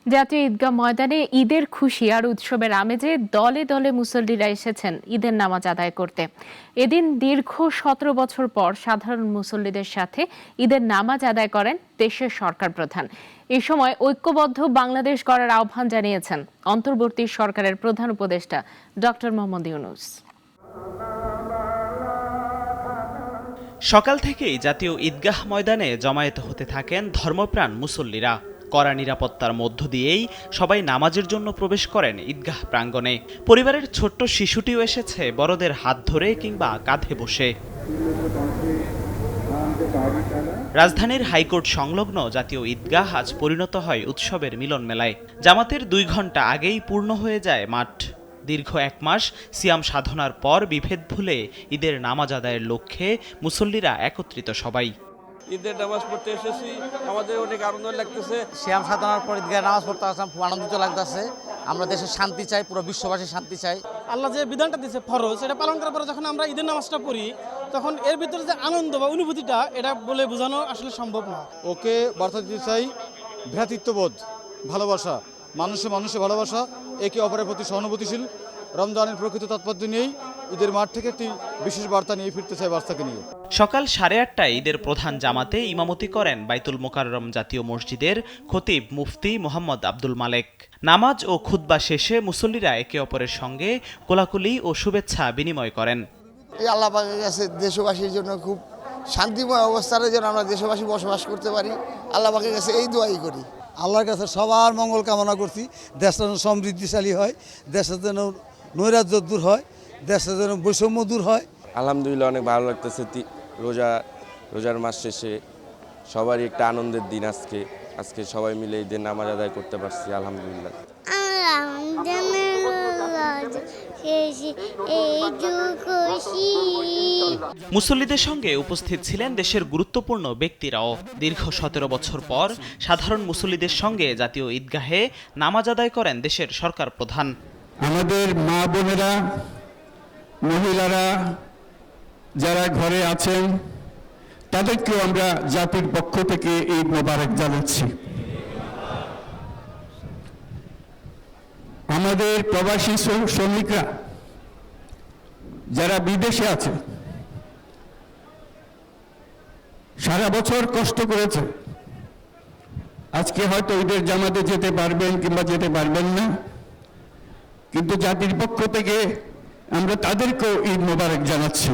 জাতীয় ঈদগাহ ময়দানে ঈদের খুশি আর উৎসবের আমেজে দলে দলে মুসল্লিরা এসেছেন ঈদের নামাজ আদায় করতে। এদিন দীর্ঘ ১৭ বছর পর সাধারণ মুসল্লিদের সাথে ঈদের নামাজ আদায় করেন দেশের সরকার প্রধান। এ সময় ঐক্যবদ্ধ বাংলাদেশ গড়ার আহ্বান জানিয়েছেন অন্তর্বর্তী সরকারের প্রধান উপদেষ্টা ডক্টর মোহাম্মদ ইউনূস। সকাল থেকেই জাতীয় ঈদগাহ ময়দানে জমায়েত হতে থাকেন ধর্মপ্রাণ মুসল্লিরা। কড়া নিরাপত্তার মধ্য দিয়েই সবাই নামাজের জন্য প্রবেশ করেন ঈদগাহ প্রাঙ্গণে। পরিবারের ছোট্ট শিশুটিও এসেছে বড়দের হাত ধরে কিংবা কাঁধে বসে। রাজধানীর হাইকোর্ট সংলগ্ন জাতীয় ঈদগাহ আজ পরিণত হয় উৎসবের মিলন মেলায়। জামাতের ২ ঘন্টা আগেই পূর্ণ হয়ে যায় মাঠ। দীর্ঘ ১ মাস সিয়াম সাধনার পর বিভেদ ভুলে ঈদের নামাজ আদায়ের লক্ষ্যে মুসল্লিরা একত্রিত সবাই। ঈদের নামাজ পড়তে এসেছি, আমাদের অনেক আনন্দ লাগতেছে। সিয়াম সাধনার পর ঈদগাহে নামাজ পড়তে আসলাম, খুব আনন্দিত লাগতেছে। আমরা দেশের শান্তি চাই, পুরো বিশ্ববাসী শান্তি চাই। আল্লাহ যে বিধানটা দিয়েছে ফরজ, এটা পালন করার পরে যখন আমরা ঈদের নামাজটা পড়ি, তখন এর ভিতরে যে আনন্দ বা অনুভূতিটা, এটা বলে বোঝানো আসলে সম্ভব না। ওকে বার্তা দিতে চাই ভ্রাতৃত্ববোধ, ভালোবাসা, মানুষে ভালোবাসা, একে অপরের প্রতি সহানুভূতিশীল। রমজানের প্রকৃত তাৎপর্য নিয়েই ঈদের মাঠ থেকে একটি বিশেষ বার্তা নিয়ে ফিরতে চাই বার্তাকে নিয়ে। সকাল 8:30টায় ঈদের প্রধান জামাতে ইমামতি করেন বাইতুল মোকাররম জাতীয় মসজিদের খতিব মুফতি মোহাম্মদ আব্দুল মালেক। নামাজ ও খুতবা শেষে মুসল্লিরা একে অপরের সঙ্গে কোলাকুলি ও শুভেচ্ছা বিনিময় করেন। এই আল্লাহ পাকের কাছে দেশবাসীর জন্য খুব শান্তিময় অবস্থার জন্য আমরা দেশবাসী বসবাস করতে পারি, আল্লাহ পাকের কাছে এই দোয়াই করি। আল্লাহর কাছে সবার মঙ্গল কামনা করছি, দেশটা যেন সমৃদ্ধিশালী হয়, দেশের যেন নৈরাজ্য দূর হয়, দেশের যেন বৈষম্য দূর হয়। আলহামদুলিল্লাহ অনেক ভালো লাগতেছে। রোজার মাস শেষে সবারই একটা আনন্দের দিন। আজকে সবাই মিলে ঈদের নামাজ আদায় করতে পারছি, আলহামদুলিল্লাহ। মুসল্লিদের সঙ্গে উপস্থিত ছিলেন দেশের গুরুত্বপূর্ণ ব্যক্তিরাও। দীর্ঘ ১৭ বছর পর সাধারণ মুসল্লিদের সঙ্গে জাতীয় ঈদগাহে নামাজ আদায় করেন দেশের সরকার প্রধান। আমাদের মা বোনেরা, মহিলারা যারা ঘরে আছেন, তাদেরকেও আমরা জাতির পক্ষ থেকে ঈদ মোবারক জানাচ্ছি। আমাদের প্রবাসী শ্রমিকরা যারা বিদেশে আছে, সারা বছর কষ্ট করেছে, আজকে হয়তো ঈদের জামাতে যেতে পারবেন কিংবা যেতে পারবেন না, কিন্তু জাতির পক্ষ থেকে আমরা তাদেরকেও ঈদ মোবারক জানাচ্ছি।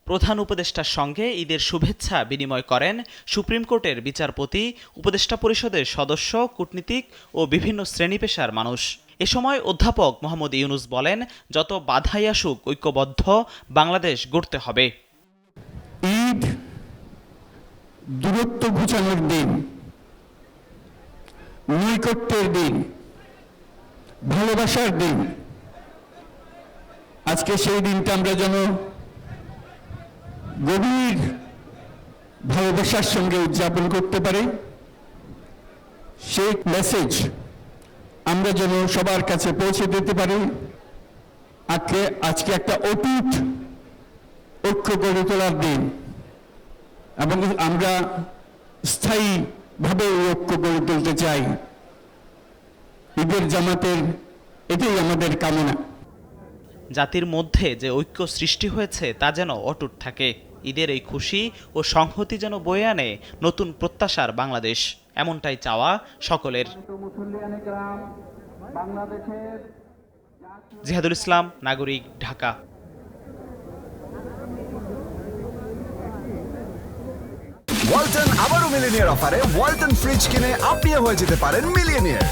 প্রধান উপদেষ্টার সঙ্গে ঈদের শুভেচ্ছা বিনিময় করেন সুপ্রিম কোর্টের বিচারপতি, উপদেষ্টা পরিষদের সদস্য, কূটনীতিক ও বিভিন্ন শ্রেণী পেশার মানুষ। এ সময় অধ্যাপক মোহাম্মদ ইউনূস বলেন, যত বাধাই আসুক ঐক্যবদ্ধ বাংলাদেশ গড়তে হবে। ঈদ দূরত্ব ঘুচানোর দিন, নৈকট্যের দিন, ভালোবাসার দিন। আজকে সেই দিনটা আমরা যেন গভীর ভালোবাসার সঙ্গে উদযাপন করতে পারি। সেই মেসেজ আমরা যেন সবার কাছে পৌঁছে দিতে পারি। আজকে একটা অটুট ঐক্য গড়ে তোলার দিন, এবং আমরা স্থায়ীভাবে এই ঐক্য গড়ে তুলতে চাই। ঈদের জামাতের এটাই আমাদের কামনা। জাতির মধ্যে যে ঐক্য সৃষ্টি হয়েছে তা যেন অটুট থাকে। ঈদের এই খুশি ও সংহতি যেন বয়ে আনে নতুন প্রত্যাশার বাংলাদেশ, এমনটাই চাওয়া সকলের। জিহাদুল ইসলাম, নাগরিক, ঢাকা। ওয়ালটন আবারও মিলিনিয়ার অফারে ওয়ালটন ফ্রিজ কিনে আপনিও হয়ে যেতে পারেন মিলিয়নিয়ার।